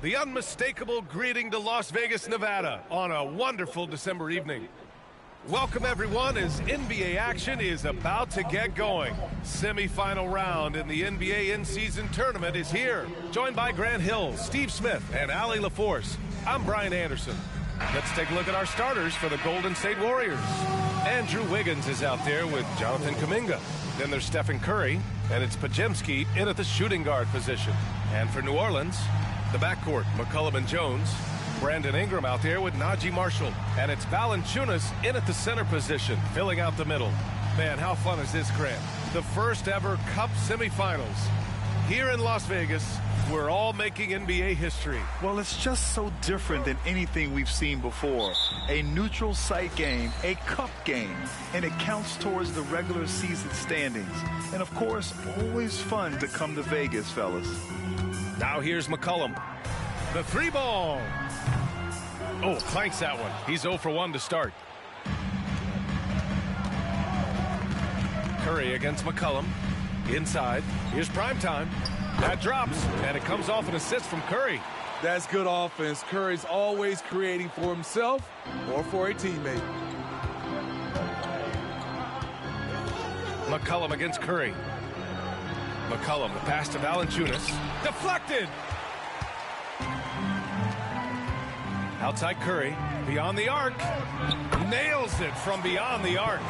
the unmistakable greeting to Las Vegas, Nevada on a wonderful December evening. Welcome everyone as NBA action is about to get going. Semi-final round in the NBA in-season tournament is here. Joined by Grant Hill, Steve Smith, and Allie LaForce. I'm Brian Anderson. Let's take a look at our starters for the Golden State Warriors. Andrew Wiggins is out there with Jonathan Kuminga. Then there's Stephen Curry, and it's Pajemski in at the shooting guard position. And for New Orleans, the backcourt, McCollum and Jones. Brandon Ingram out there with Najee Marshall. And it's Valanciunas in at the center position, filling out the middle. Man, how fun is this, Grant? The first ever Cup semifinals. Here in Las Vegas, we're all making NBA history. Well, it's just so different than anything we've seen before. A neutral site game, a cup game, and it counts towards the regular season standings. And of course, always fun to come to Vegas, fellas. Now here's McCollum. The three ball. Oh, clanks that one. He's 0 for 1 to start. Curry against McCollum. Inside. Here's primetime. That drops, and it comes off an assist from Curry. That's good offense. Curry's always creating for himself or for a teammate. McCollum against Curry. McCollum, the pass to Valanciunas. Deflected! Outside Curry, beyond the arc. Nails it from beyond the arc.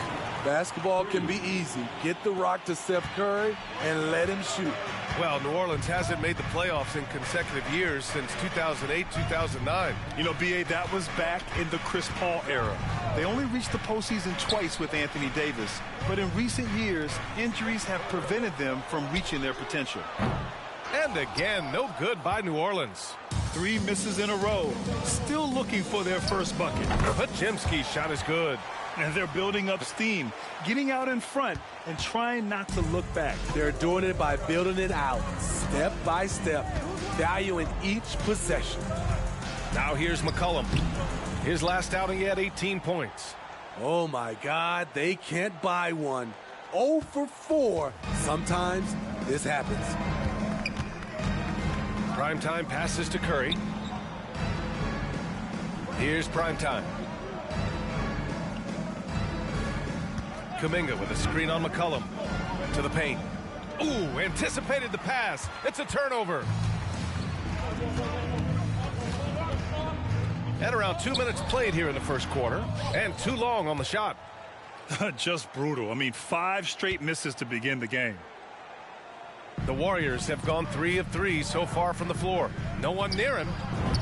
Basketball can be easy. Get the rock to Steph Curry and let him shoot. Well, New Orleans hasn't made the playoffs in consecutive years since 2008, 2009. You know, B.A., that was back in the Chris Paul era. They only reached the postseason twice with Anthony Davis. But in recent years, injuries have prevented them from reaching their potential. And again, no good by New Orleans. 3 misses in a row. Still looking for their first bucket. Pajemski's shot is good. And they're building up steam, getting out in front and trying not to look back. They're doing it by building it out, step by step, valuing each possession. Now here's McCollum. His last outing, he had 18 points. Oh, my God, they can't buy one. 0 for 4. Sometimes this happens. Primetime passes to Curry. Here's primetime. Kuminga with a screen on McCollum. To the paint. Ooh, anticipated the pass. It's a turnover. And around 2 minutes played here in the first quarter. And too long on the shot. Just brutal. I mean, 5 straight misses to begin the game. The Warriors have gone 3 of 3 so far from the floor. No one near him.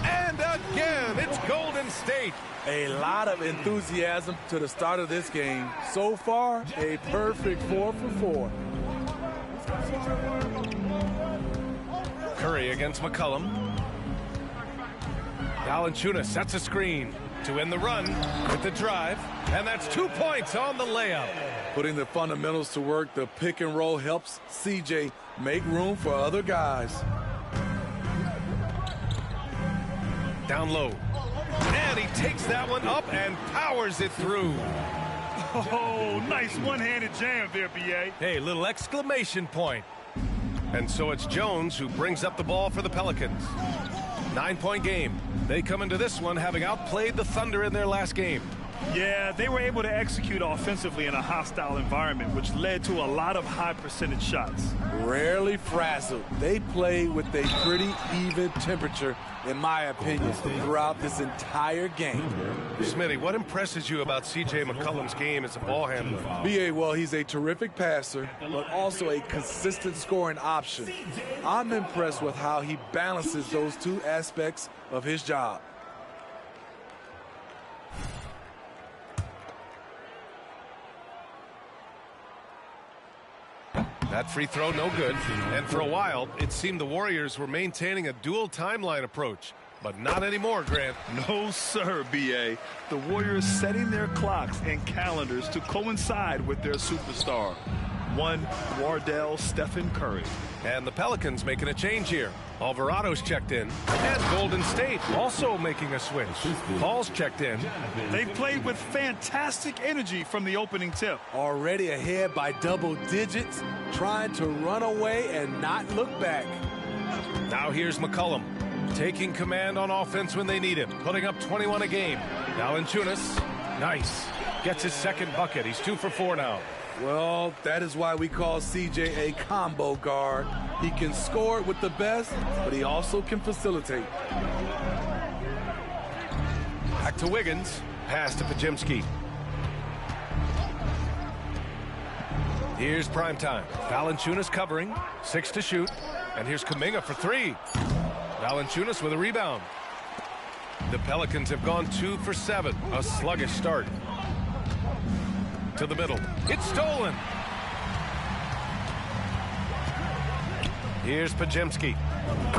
And again, it's Golden State. A lot of enthusiasm to the start of this game. So far, a perfect 4 for 4. Curry against McCollum. Valanciunas sets a screen to end the run with the drive. And that's 2 points on the layup. Putting the fundamentals to work, the pick and roll helps CJ make room for other guys. Down low. And he takes that one up and powers it through. Oh, nice one-handed jam there, B.A. Hey, little exclamation point. And so it's Jones who brings up the ball for the Pelicans. 9-point game. They come into this one having outplayed the Thunder in their last game. Yeah, they were able to execute offensively in a hostile environment, which led to a lot of high percentage shots. Rarely frazzled. They play with a pretty even temperature, in my opinion, throughout this entire game. Smitty, what impresses you about C.J. McCollum's game as a ball handler? B.A., well, he's a terrific passer, but also a consistent scoring option. I'm impressed with how he balances those 2 aspects of his job. That free throw, no good. And for a while, it seemed the Warriors were maintaining a dual timeline approach. But not anymore, Grant. No, sir, B.A. The Warriors setting their clocks and calendars to coincide with their superstar. One, Wardell Stephen Curry. And the Pelicans making a change here. Alvarado's checked in. And Golden State also making a switch. Paul's checked in. They've played with fantastic energy from the opening tip. Already ahead by double digits, trying to run away and not look back. Now here's McCollum. taking command on offense when they need him, putting up 21 a game. Valanciunas, nice. Gets his second bucket. He's 2 for 4 now. Well, that is why we call CJ a combo guard. He can score with the best, but he also can facilitate. Back to Wiggins. Pass to Pajemski. Here's primetime. Valanciunas covering. 6 to shoot. And here's Kuminga for 3. Valanciunas with a rebound. The Pelicans have gone 2 for 7. A sluggish start. To the middle. It's stolen. Here's Pajemski.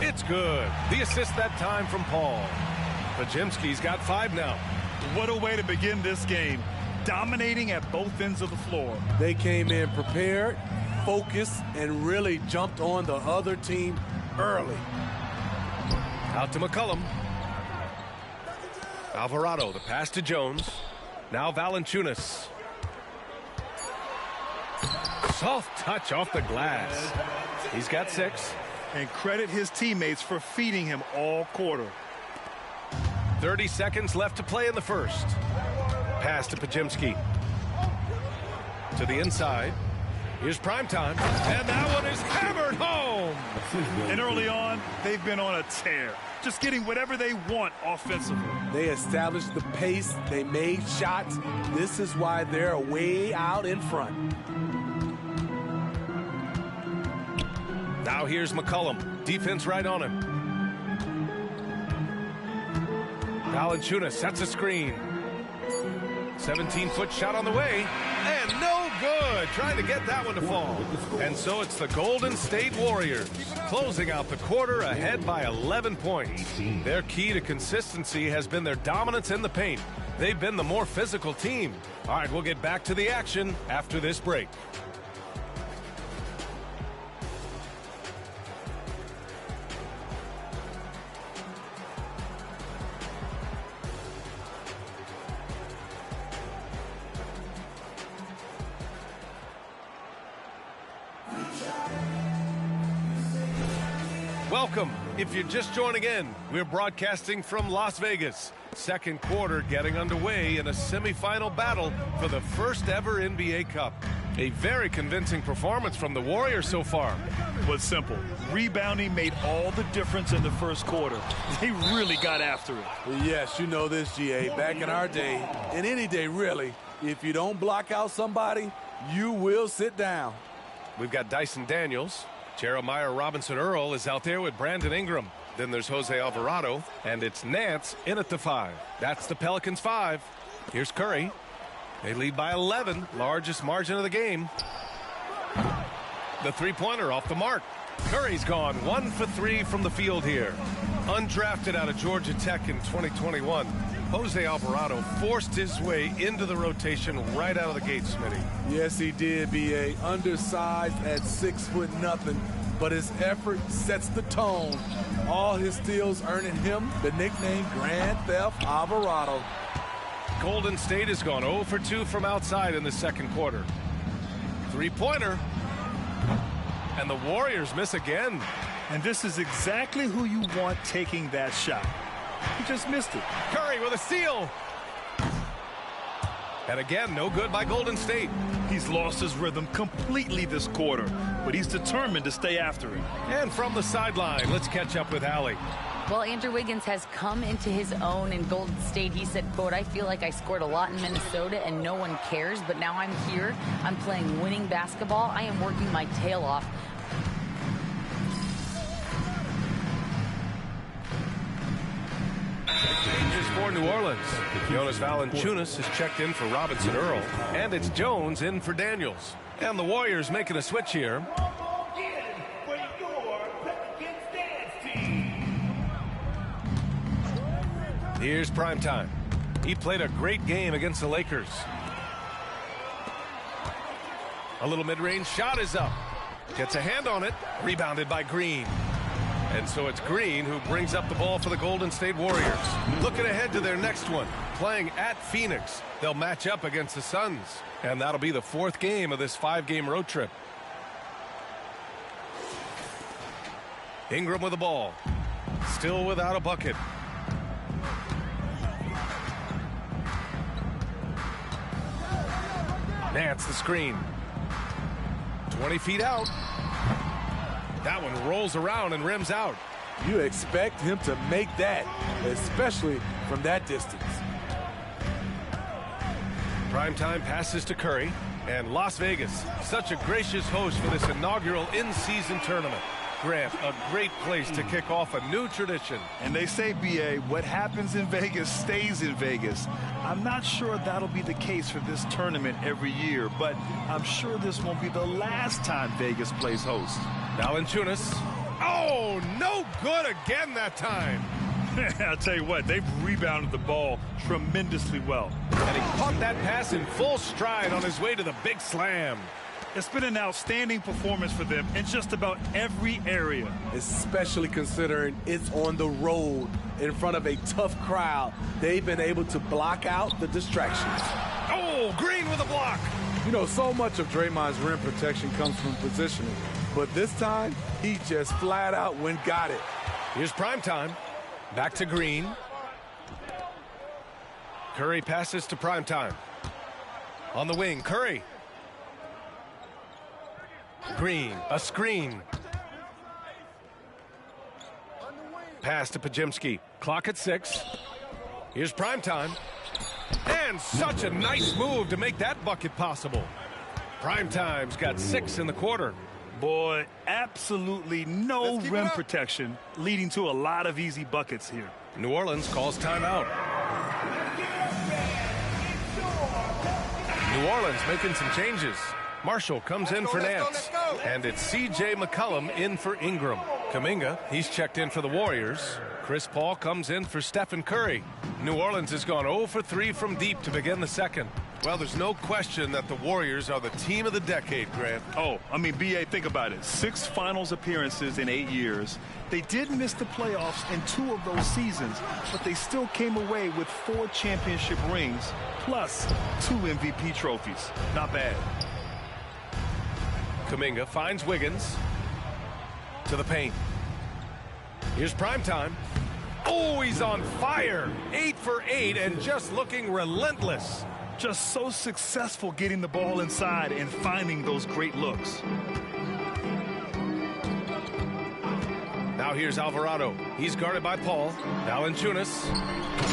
It's good. The assist that time from Paul. Pajemski's got 5 now. What a way to begin this game. Dominating at both ends of the floor. They came in prepared, focused, and really jumped on the other team early. Out to McCollum. Alvarado, the pass to Jones. Now Valanciunas. Soft touch off the glass. He's got 6. And credit his teammates for feeding him all quarter. 30 seconds left to play in the first. Pass to Pajemski. To the inside. Here's primetime. And that one is hammered home. And early on, they've been on a tear. Just getting whatever they want offensively. They established the pace. They made shots. This is why they're way out in front. Now here's McCollum. Defense right on him. Valanciunas sets a screen. 17-foot shot on the way. And no good. Trying to get that one to fall. And so it's the Golden State Warriors closing out the quarter ahead by 11 points. Their key to consistency has been their dominance in the paint. They've been the more physical team. All right, we'll get back to the action after this break. Welcome. If you're just joining in, we're broadcasting from Las Vegas. Second quarter getting underway in a semifinal battle for the first ever NBA Cup. A very convincing performance from the Warriors so far. Was simple. Rebounding made all the difference in the first quarter. They really got after it. Yes, you know this, GA. Back in our day, and any day really, if you don't block out somebody, you will sit down. We've got Dyson Daniels. Jeremiah Robinson-Earl is out there with Brandon Ingram. Then there's Jose Alvarado, and it's Nance in at the 5. That's the Pelicans 5. Here's Curry. They lead by 11, largest margin of the game. The three-pointer off the mark. Curry's gone 1 for 3 from the field here. Undrafted out of Georgia Tech in 2021, Jose Alvarado forced his way into the rotation right out of the gate, Smitty. Yes, he did, B.A. Undersized at 6'0", but his effort sets the tone. All his steals earning him the nickname Grand Theft Alvarado. Golden State has gone 0 for 2 from outside in the second quarter. Three-pointer. And the Warriors miss again. And this is exactly who you want taking that shot. He just missed it. Curry with a steal. And again, no good by Golden State. He's lost his rhythm completely this quarter, but he's determined to stay after it. And from the sideline, let's catch up with Allie. Well, Andrew Wiggins has come into his own in Golden State. He said, quote, "I feel like I scored a lot in Minnesota and no one cares, but now I'm here. I'm playing winning basketball. I am working my tail off." Changes for New Orleans. Jonas Valanciunas is checked in for Robinson-Earl, and it's Jones in for Daniels. And the Warriors making a switch here. Here's primetime. He played a great game against the Lakers. A little mid-range shot is up. Gets a hand on it. Rebounded by Green. And so it's Green who brings up the ball for the Golden State Warriors. Looking ahead to their next one. Playing at Phoenix. They'll match up against the Suns. And that'll be the 4th game of this 5-game road trip. Ingram with the ball. Still without a bucket. Nance the screen. 20 feet out. That one rolls around and rims out. You expect him to make that, especially from that distance. Primetime passes to Curry. And Las Vegas, such a gracious host for this inaugural in-season tournament. Grant, a great place to kick off a new tradition. And they say, B.A., what happens in Vegas stays in Vegas. I'm not sure that'll be the case for this tournament every year, but I'm sure this won't be the last time Vegas plays host. Valanciunas. Oh, no good again that time. I'll tell you what, they've rebounded the ball tremendously well. And he caught that pass in full stride on his way to the big slam. It's been an outstanding performance for them in just about every area. Especially considering it's on the road in front of a tough crowd. They've been able to block out the distractions. Oh, Green with a block. You know, so much of Draymond's rim protection comes from positioning. But this time, he just flat out went got it. Here's Primetime. Back to Green. Curry passes to Primetime. On the wing, Curry. Green, a screen. Pass to Pajimski. Clock at 6. Here's Primetime. And such a nice move to make that bucket possible. Primetime's got 6 in the quarter. Boy, absolutely no rim protection, leading to a lot of easy buckets here. New Orleans calls timeout. New Orleans making some changes. Marshall comes in for Nance. And it's C.J. McCollum in for Ingram. Kuminga, he's checked in for the Warriors. Chris Paul comes in for Stephen Curry. New Orleans has gone 0 for 3 from deep to begin the second. Well, there's no question that the Warriors are the team of the decade, Grant. Oh, I mean, B.A., think about it. 6 finals appearances in 8 years. They did miss the playoffs in 2 of those seasons, but they still came away with 4 championship rings, plus 2 MVP trophies. Not bad. Kuminga finds Wiggins to the paint. Here's Primetime. Oh, he's on fire. 8 for 8 and just looking relentless. Just so successful getting the ball inside and finding those great looks. Now here's Alvarado. He's guarded by Paul. Valanciunas.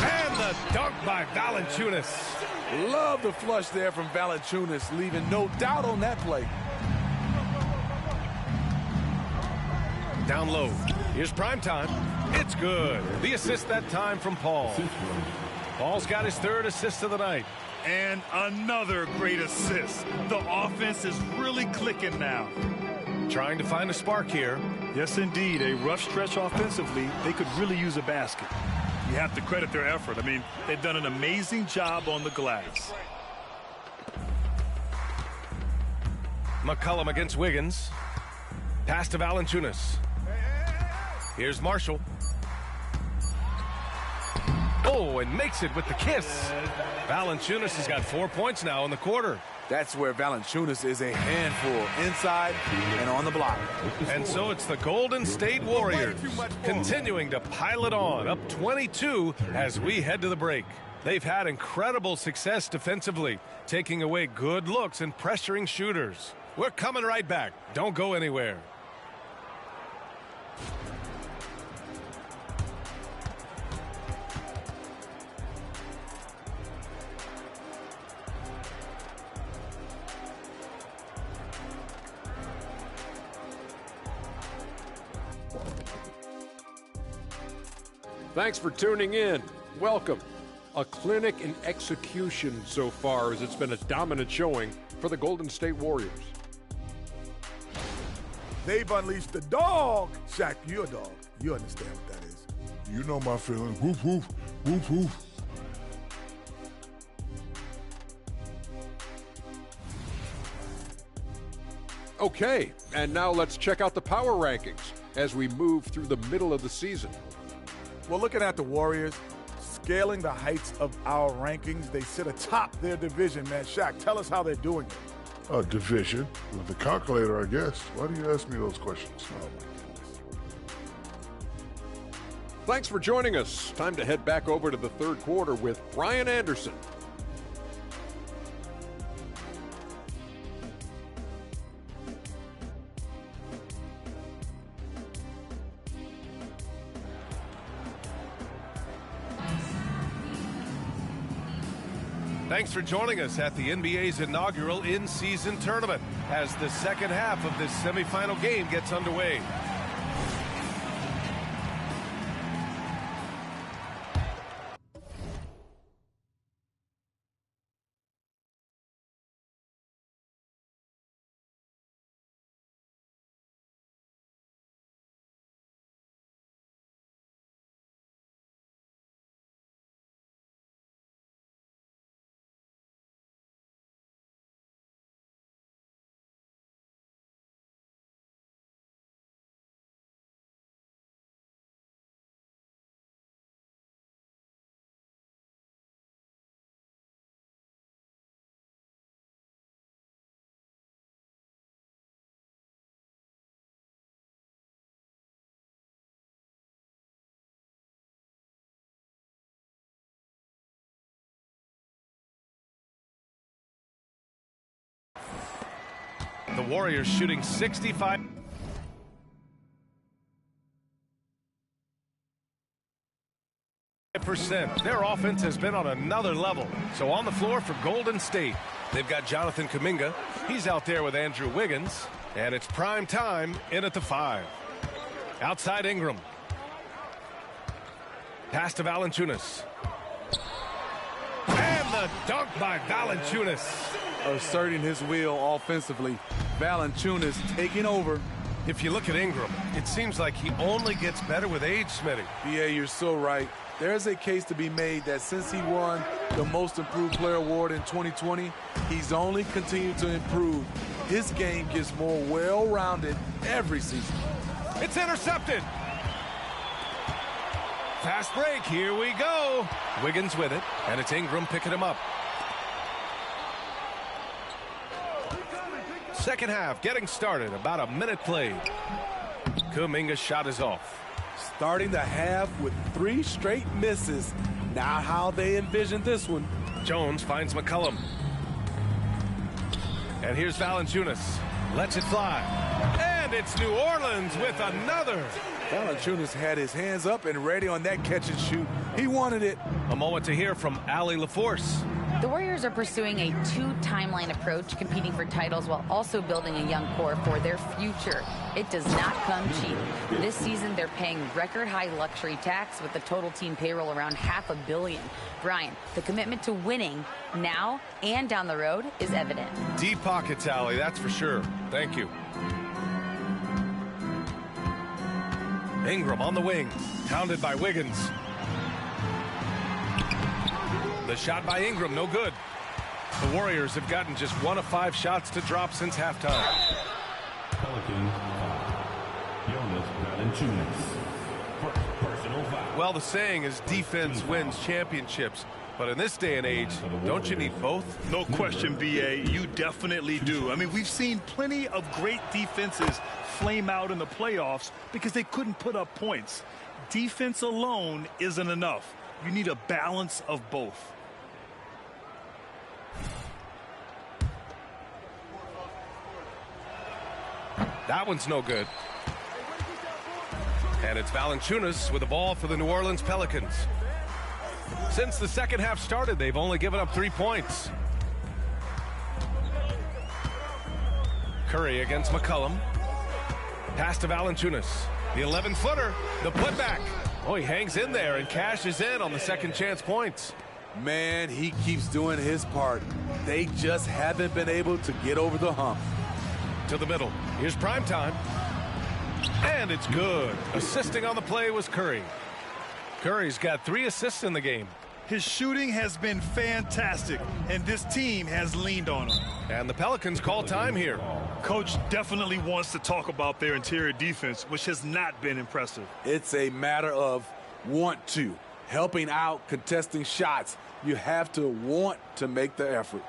And the dunk by Valanciunas. Love the flush there from Valanciunas, leaving no doubt on that play. Down low. Here's Primetime. It's good. The assist that time from Paul. Paul's got his 3rd assist of the night. And another great assist. The offense is really clicking now. Trying to find a spark here. Yes, indeed. A rough stretch offensively. They could really use a basket. You have to credit their effort. I mean, they've done an amazing job on the glass. McCollum against Wiggins. Pass to Valanciunas. Here's Marshall. Oh, and makes it with the kiss. Valanciunas has got 4 points now in the quarter. That's where Valanciunas is a handful, inside and on the block. And so it's the Golden State Warriors continuing to pile it on, up 22 as we head to the break. They've had incredible success defensively, taking away good looks and pressuring shooters. We're coming right back. Don't go anywhere. Thanks for tuning in. Welcome. A clinic in execution so far, as it's been a dominant showing for the Golden State Warriors. They've unleashed the dog. Shaq, you're a dog. You understand what that is. You know my feelings. Woof, woof, woof, woof. Okay, and now let's check out the power rankings as we move through the middle of the season. Well, looking at the Warriors, scaling the heights of our rankings, they sit atop their division, man. Shaq, tell us how they're doing it. Division with the calculator, I guess. Why do you ask me those questions? Oh, my goodness. Thanks for joining us. Time to head back over to the third quarter with Brian Anderson. Thanks for joining us at the NBA's inaugural in-season tournament as the second half of this semifinal game gets underway. The Warriors shooting 65%. Their offense has been on another level. So on the floor for Golden State, they've got Jonathan Kuminga. He's out there with Andrew Wiggins. And it's prime time in at the 5. Outside Ingram. Pass to Valanciunas. And the dunk by Valanciunas. Asserting his will offensively. Valanciunas taking over. If you look at Ingram, it seems like he only gets better with age, Smitty. Yeah, you're so right. There's a case to be made that since he won the Most Improved Player Award in 2020, he's only continued to improve. His game gets more well-rounded every season. It's intercepted. Fast break, here we go. Wiggins with it, and it's Ingram picking him up. Second half getting started, about a minute played. Kuminga's shot is off. Starting the half with 3 straight misses. Not how they envisioned this one. Jones finds McCollum. And here's Valanciunas. Lets it fly. And it's New Orleans with another. Valanciunas had his hands up and ready on that catch and shoot. He wanted it. A moment to hear from Allie LaForce. The Warriors are pursuing a 2-timeline approach, competing for titles while also building a young core for their future. It does not come cheap. This season, they're paying record-high luxury tax with the total team payroll around $500 million. Brian, the commitment to winning now and down the road is evident. Deep pockets, Allie, that's for sure. Thank you. Ingram on the wing, pounded by Wiggins. The shot by Ingram, no good. The Warriors have gotten just 1 of 5 shots to drop since halftime. Well, the saying is defense wins championships. But in this day and age, don't you need both? No question, B.A. You definitely do. I mean, we've seen plenty of great defenses flame out in the playoffs because they couldn't put up points. Defense alone isn't enough. You need a balance of both. That one's no good. And it's Valanciunas with the ball for the New Orleans Pelicans. Since the second half started, they've only given up 3 points. Curry against McCollum. Pass to Valanciunas. The 11-footer, the putback. Oh, he hangs in there and cashes in on the second chance points. Man, he keeps doing his part. They just haven't been able to get over the hump. To the middle. Here's prime time. And it's good. Assisting on the play was Curry. Curry's got 3 assists in the game. His shooting has been fantastic, and this team has leaned on him. And the Pelicans call time here. Coach definitely wants to talk about their interior defense, which has not been impressive. It's a matter of want to. Helping out, contesting shots. You have to want to make the effort.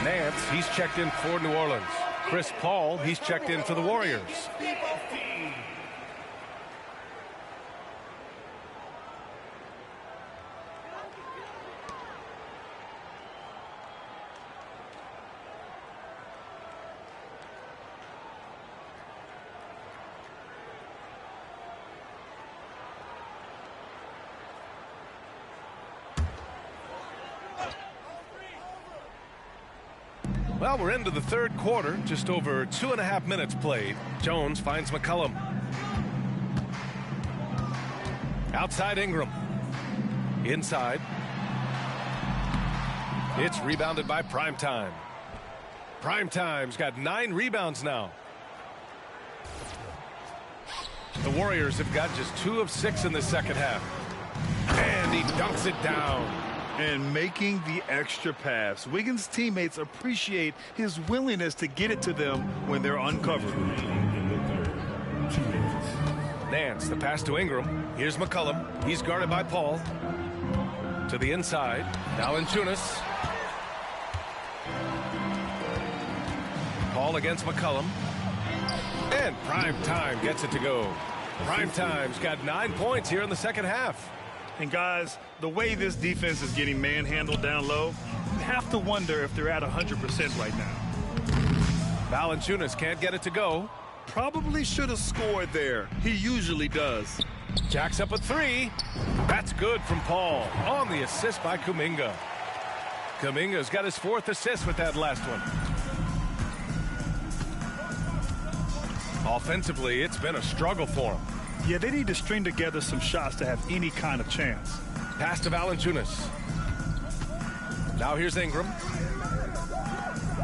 Nance, he's checked in for New Orleans. Chris Paul, he's checked in for the Warriors. Well, we're into the third quarter, just over 2.5 minutes played. Jones finds McCollum. Outside Ingram. Inside. It's rebounded by Primetime. Primetime's got 9 rebounds now. The Warriors have got just 2 of 6 in the second half. And he dunks it down. And making the extra pass. Wiggins' teammates appreciate his willingness to get it to them when they're uncovered. Nance, the pass to Ingram. Here's McCollum. He's guarded by Paul. To the inside. Valanciunas. Paul against McCollum. And Primetime gets it to go. Primetime's got 9 points here in the second half. And guys, the way this defense is getting manhandled down low, you have to wonder if they're at 100% right now. Valanciunas can't get it to go. Probably should have scored there. He usually does. Jacks up a 3. That's good from Paul on the assist by Kuminga. Kuminga's got his 4th assist with that last one. Offensively, it's been a struggle for him. Yeah, they need to string together some shots to have any kind of chance. Pass to Valanciunas. Now here's Ingram.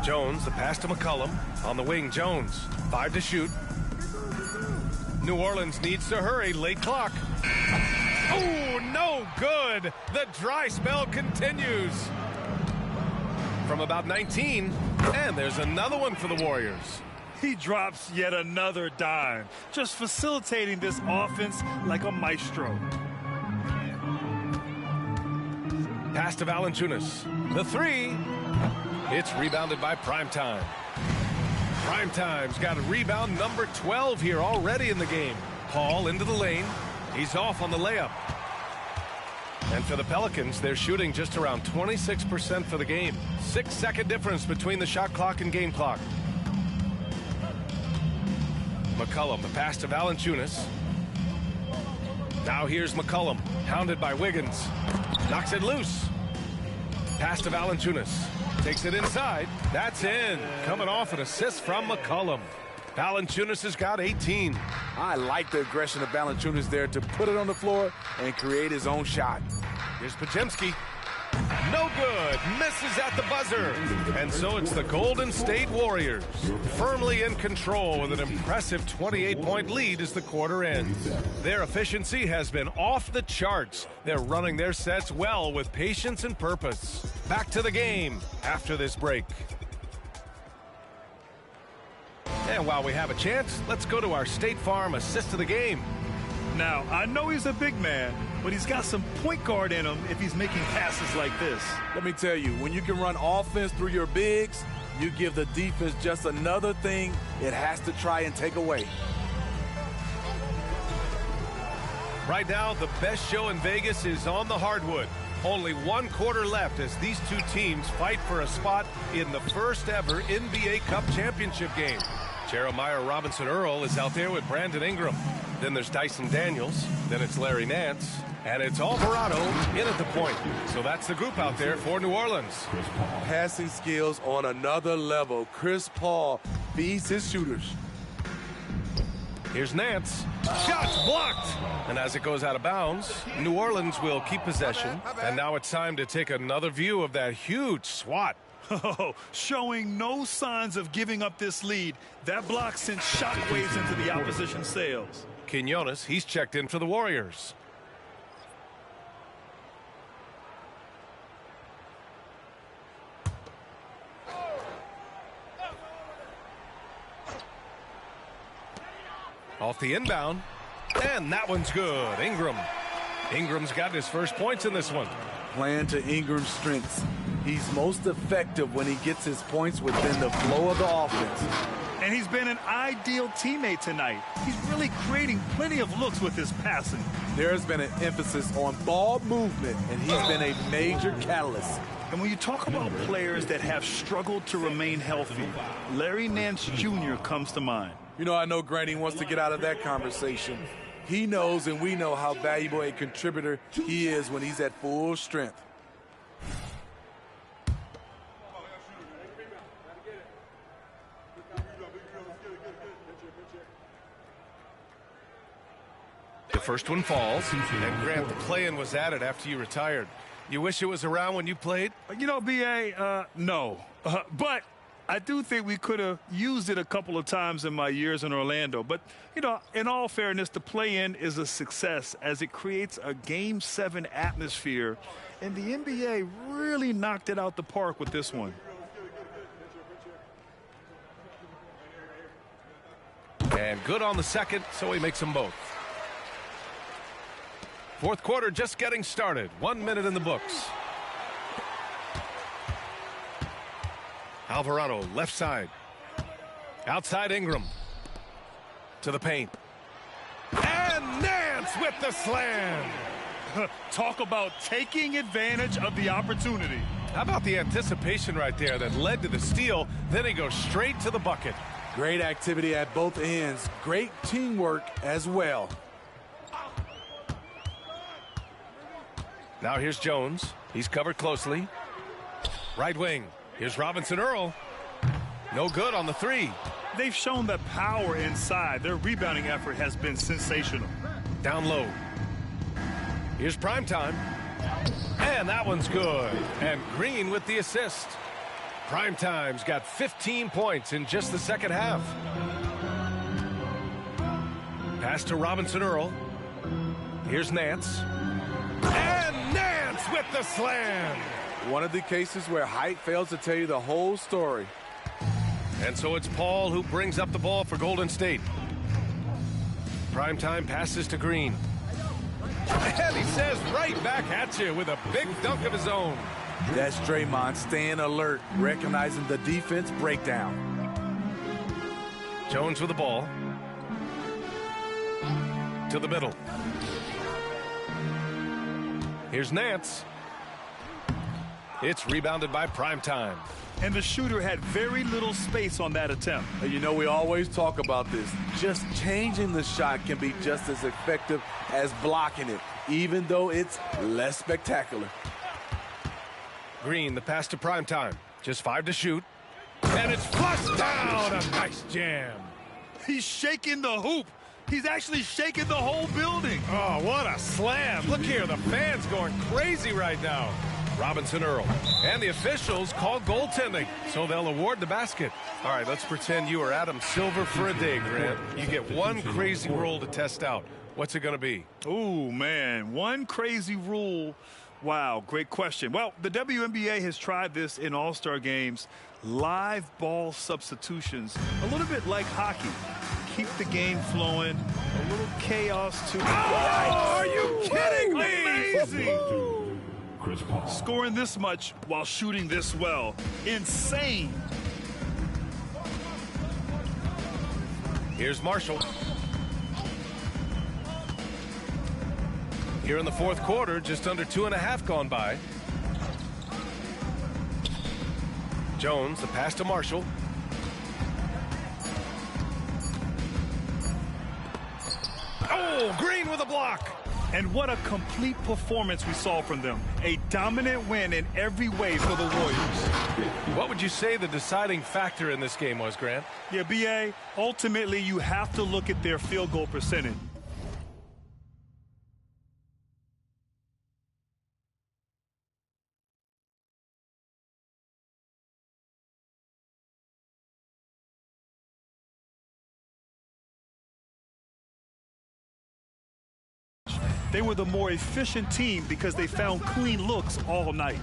Jones, the pass to McCollum. On the wing, Jones. 5 to shoot. New Orleans needs to hurry. Late clock. Oh, no good. The dry spell continues. From about 19. And there's another one for the Warriors. He drops yet another dime, just facilitating this offense like a maestro. Pass to Valanciunas. The 3. It's rebounded by Primetime. Primetime's got a rebound number 12 here already in the game. Paul into the lane. He's off on the layup. And for the Pelicans, they're shooting just around 26% for the game. 6-second difference between the shot clock and game clock. McCollum, the pass to Valanciunas. Now here's McCollum, hounded by Wiggins. Knocks it loose. Pass to Valanciunas. Takes it inside. That's in. Coming off an assist from McCollum. Valanciunas has got 18. I like the aggression of Valanciunas there to put it on the floor and create his own shot. Here's Podziemski. No good. Misses at the buzzer. And so it's the Golden State Warriors firmly in control with an impressive 28-point lead as the quarter ends. Their efficiency has been off the charts. They're running their sets well with patience and purpose. Back to the game after this break. And while we have a chance, let's go to our State Farm assist of the game. Now, I know he's a big man, but he's got some point guard in him if he's making passes like this. Let me tell you, when you can run offense through your bigs, you give the defense just another thing it has to try and take away. Right now, the best show in Vegas is on the hardwood. Only 1 quarter left as these two teams fight for a spot in the first ever NBA Cup championship game. Jeremiah Robinson-Earl is out there with Brandon Ingram. Then there's Dyson Daniels. Then it's Larry Nance. And it's Alvarado in at the point. So that's the group out there for New Orleans. Passing skills on another level. Chris Paul feeds his shooters. Here's Nance. Shots blocked. And as it goes out of bounds, New Orleans will keep possession. And now it's time to take another view of that huge swat. Oh, showing no signs of giving up this lead. That block sent shockwaves into the opposition sails. Quinones, he's checked in for the Warriors. Off the inbound. And that one's good. Ingram's got his first points in this one. playing to Ingram's strengths. He's most effective when he gets his points within the flow of the offense. And he's been an ideal teammate tonight. He's really creating plenty of looks with his passing. There's been an emphasis on ball movement, and he's been a major catalyst. And when you talk about players that have struggled to remain healthy, Larry Nance Jr. comes to mind. You know, I know Granny wants to get out of that conversation. He knows and we know how valuable a contributor he is when he's at full strength. The first one falls, and Grant, the play-in was added after you retired. You wish it was around when you played? You know, B.A., no. But I do think we could have used it a couple of times in my years in Orlando. But, you know, in all fairness, the play-in is a success as it creates a Game 7 atmosphere. And the NBA really knocked it out the park with this one. And good on the second, so he makes them both. Fourth quarter just getting started. 1 minute in the books. Alvarado, left side. Outside Ingram. To the paint. And Nance with the slam. Talk about taking advantage of the opportunity. How about the anticipation right there that led to the steal? Then he goes straight to the bucket. Great activity at both ends. Great teamwork as well. Now here's Jones. He's covered closely. Right wing. Here's Robinson Earl. No good on the three. They've shown the power inside. Their rebounding effort has been sensational. Down low. Here's Primetime. And that one's good. And Green with the assist. Primetime's got 15 points in just the second half. Pass to Robinson Earl. Here's Nance. And Nance with the slam. One of the cases where height fails to tell you the whole story. And so it's Paul who brings up the ball for Golden State. Primetime passes to Green. And he says right back at you with a big dunk of his own. That's Draymond staying alert, recognizing the defense breakdown. Jones with the ball. To the middle. Here's Nance. It's rebounded by Primetime. And the shooter had very little space on that attempt. You know, we always talk about this. Just changing the shot can be just as effective as blocking it, even though it's less spectacular. Green, the pass to Primetime. Just 5 to shoot. And it's flushed down. A nice jam. He's shaking the hoop. He's actually shaking the whole building. Oh, what a slam. Look here, the fans going crazy right now. Robinson Earl. And the officials call goaltending, so they'll award the basket. All right, let's pretend you are Adam Silver for a day, Grant. You get one crazy rule to test out. What's it going to be? Oh, man, one crazy rule. Wow, great question. Well, the WNBA has tried this in All-Star games. Live ball substitutions, a little bit like hockey. Keep the game flowing, a little chaos too. Oh, are you kidding me? Amazing. Scoring this much while shooting this well. Insane. Here's Marshall. Here in the fourth quarter, just under 2.5 gone by. Jones, the pass to Marshall. Oh, Green with a block. And what a complete performance we saw from them. A dominant win in every way for the Warriors. What would you say the deciding factor in this game was, Grant? Yeah, B.A., ultimately you have to look at their field goal percentage. They were the more efficient team because they found clean looks all night.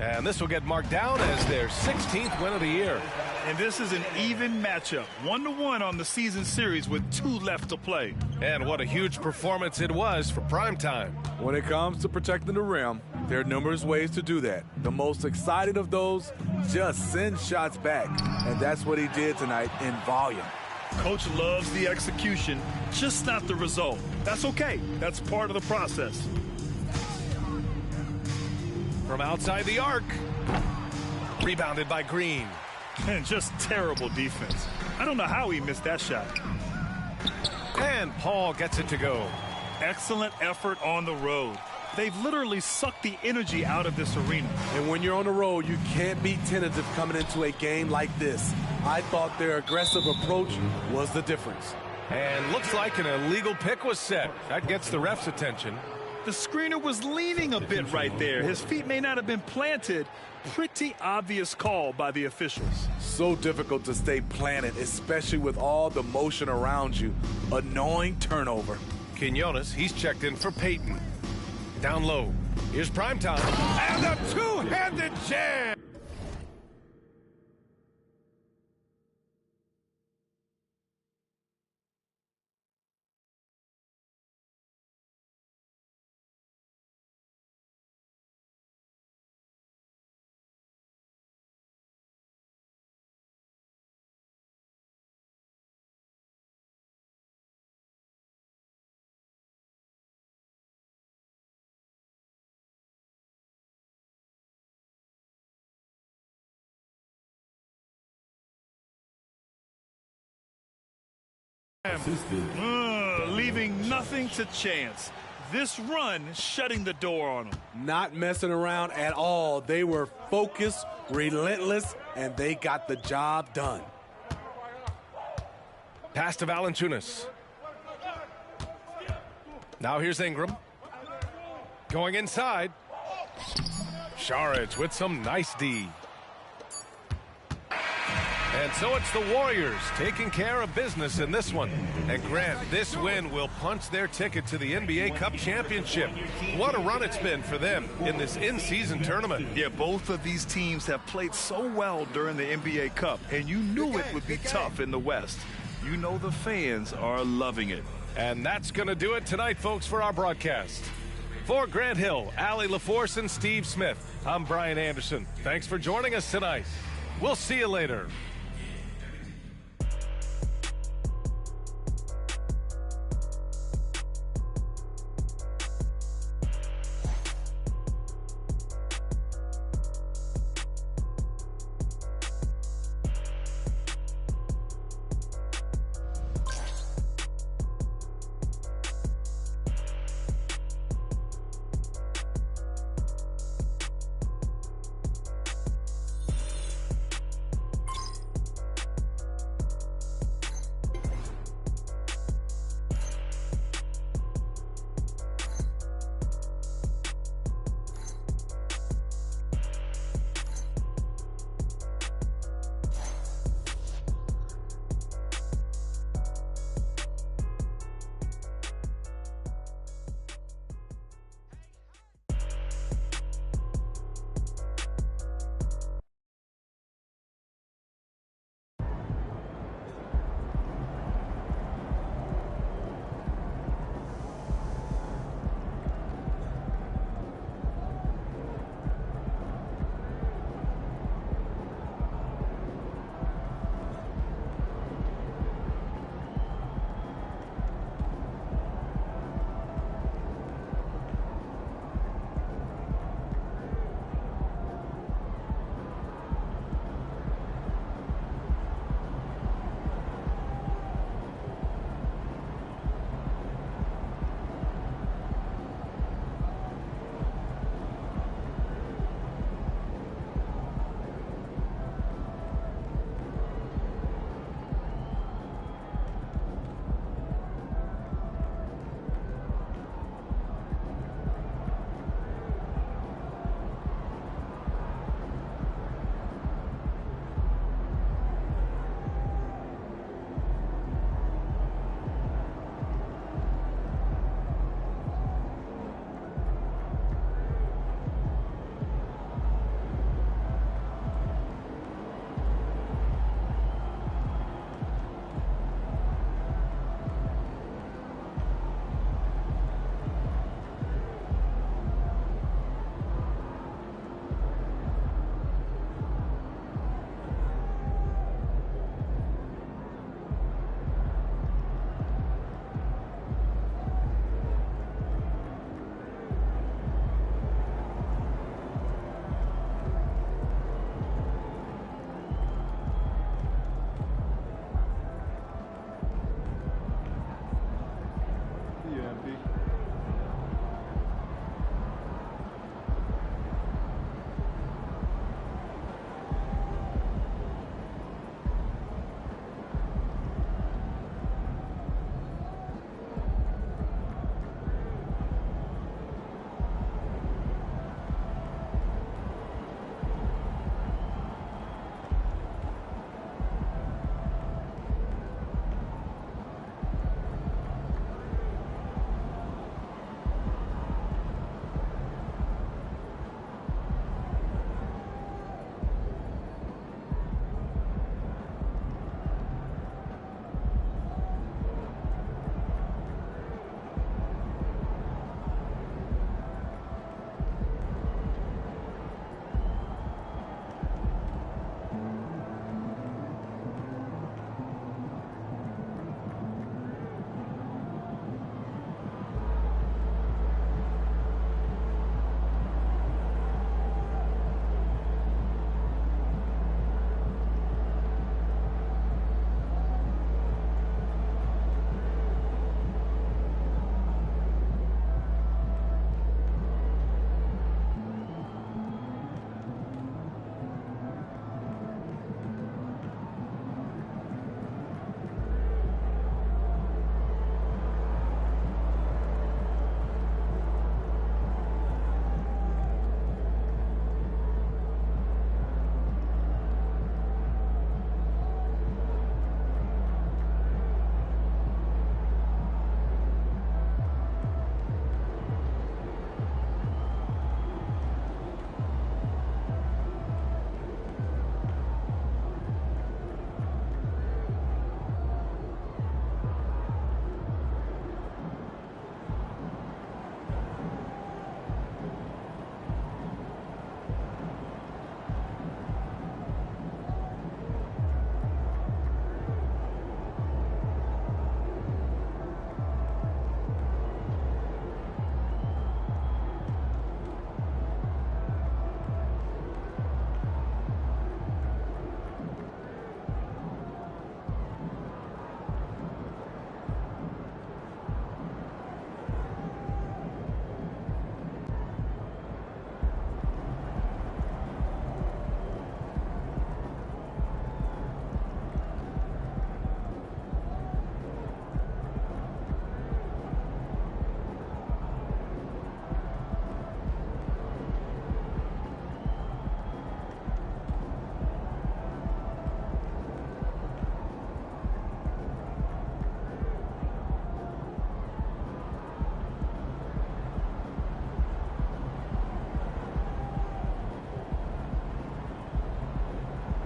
And this will get marked down as their 16th win of the year. And this is an even matchup, 1-1 on the season series with 2 left to play. And what a huge performance it was for primetime. When it comes to protecting the rim, there are numerous ways to do that. The most exciting of those, just send shots back. And that's what he did tonight in volume. Coach loves the execution, just not the result. That's okay. That's part of the process. From outside the arc. Rebounded by Green. And just terrible defense. I don't know how he missed that shot. And Paul gets it to go. Excellent effort on the road. They've literally sucked the energy out of this arena. And when you're on the road, you can't be tentative coming into a game like this. I thought their aggressive approach was the difference. And looks like an illegal pick was set. That gets the ref's attention. The screener was leaning a bit right there. His feet may not have been planted. Pretty obvious call by the officials. So difficult to stay planted, especially with all the motion around you. Annoying turnover. Quinones, he's checked in for Peyton. Down low. Here's primetime. And a two-handed jam! Leaving nothing to chance. This run shutting the door on them. Not messing around at all. They were focused, relentless, and they got the job done. Pass to Valanciunas. Now here's Ingram. Going inside. Šarić with some nice D. And so it's the Warriors taking care of business in this one. And Grant, this win will punch their ticket to the NBA Cup Championship. What a run it's been for them in this in-season tournament. Yeah, both of these teams have played so well during the NBA Cup, and you knew it would be tough in the West. You know the fans are loving it. And that's going to do it tonight, folks, for our broadcast. For Grant Hill, Allie LaForce, and Steve Smith, I'm Brian Anderson. Thanks for joining us tonight. We'll see you later.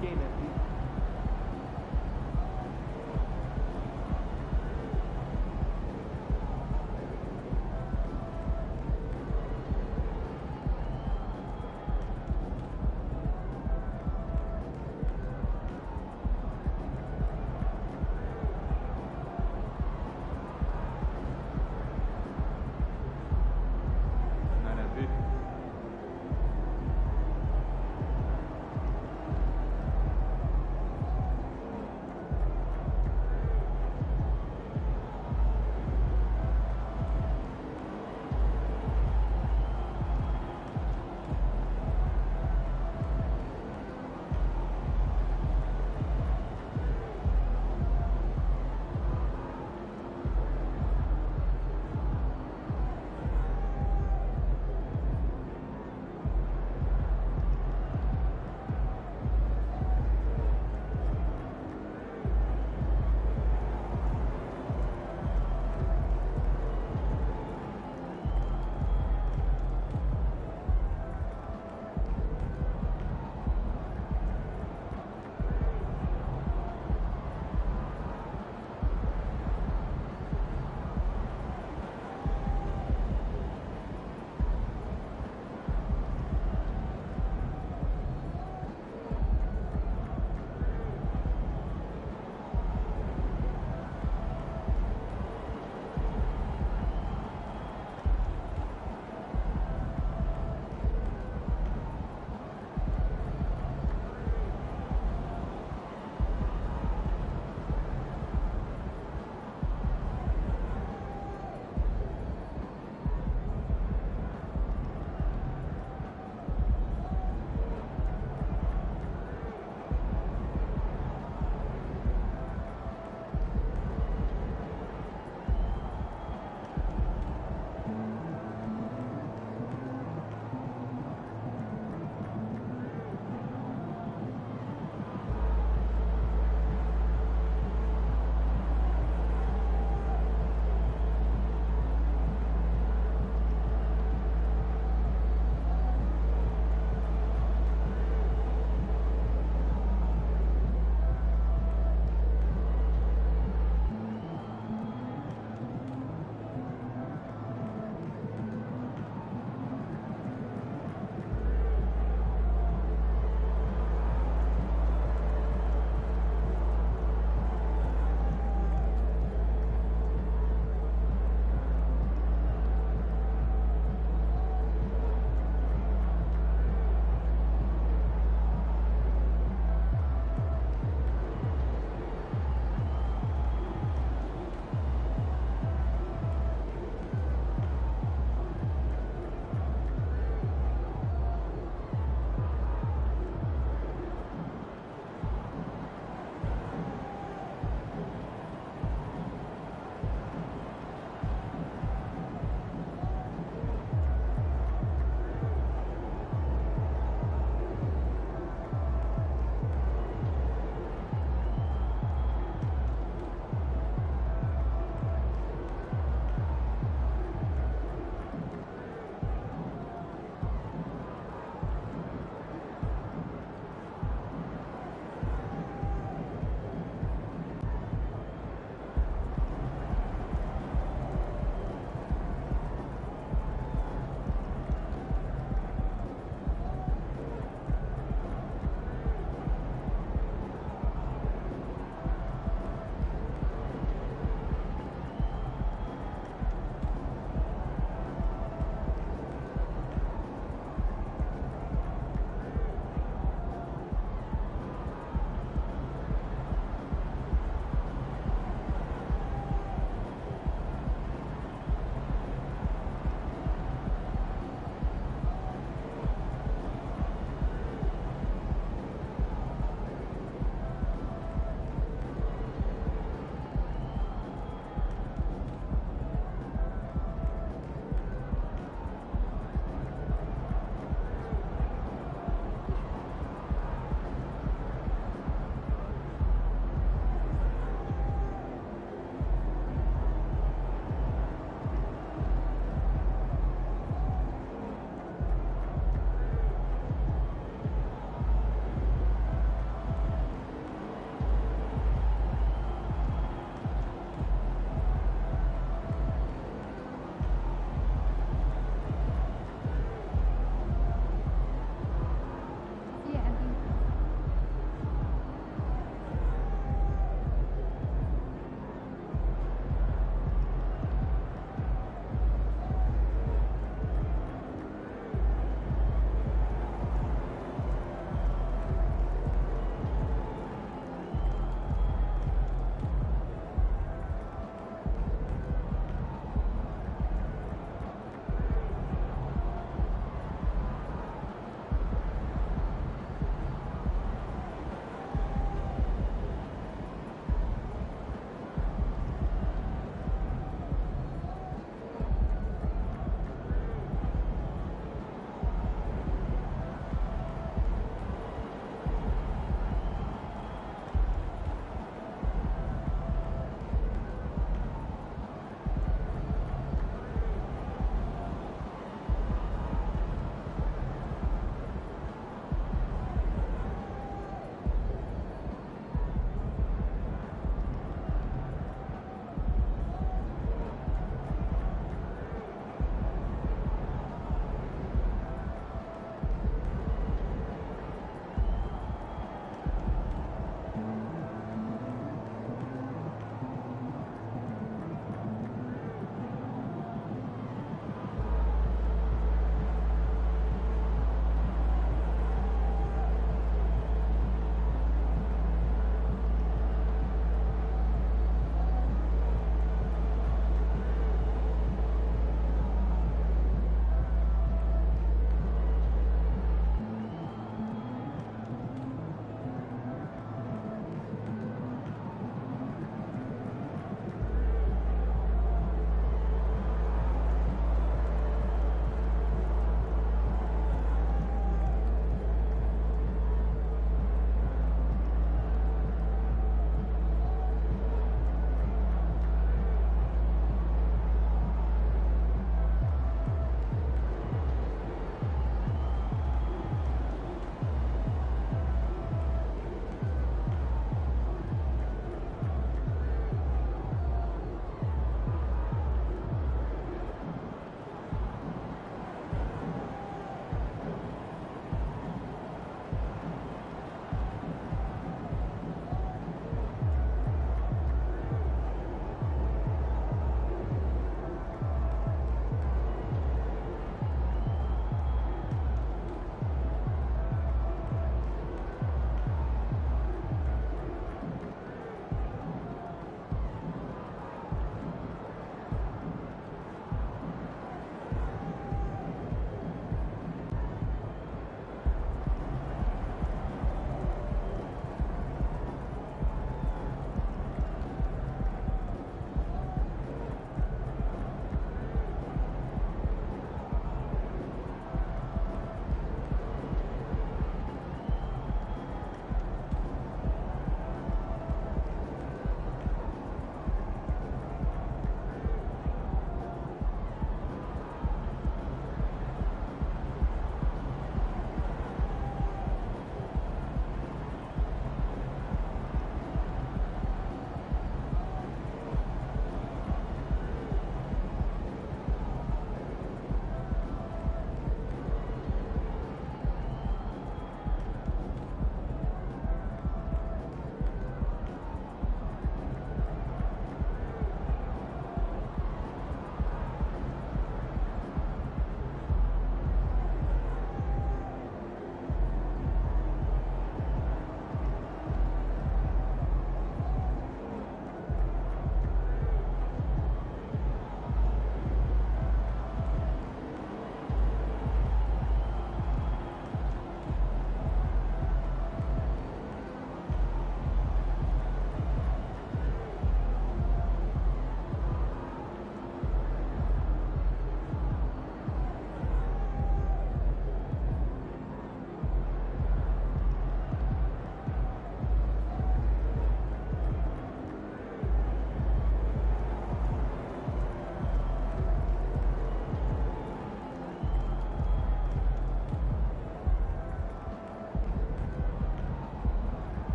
game MVP.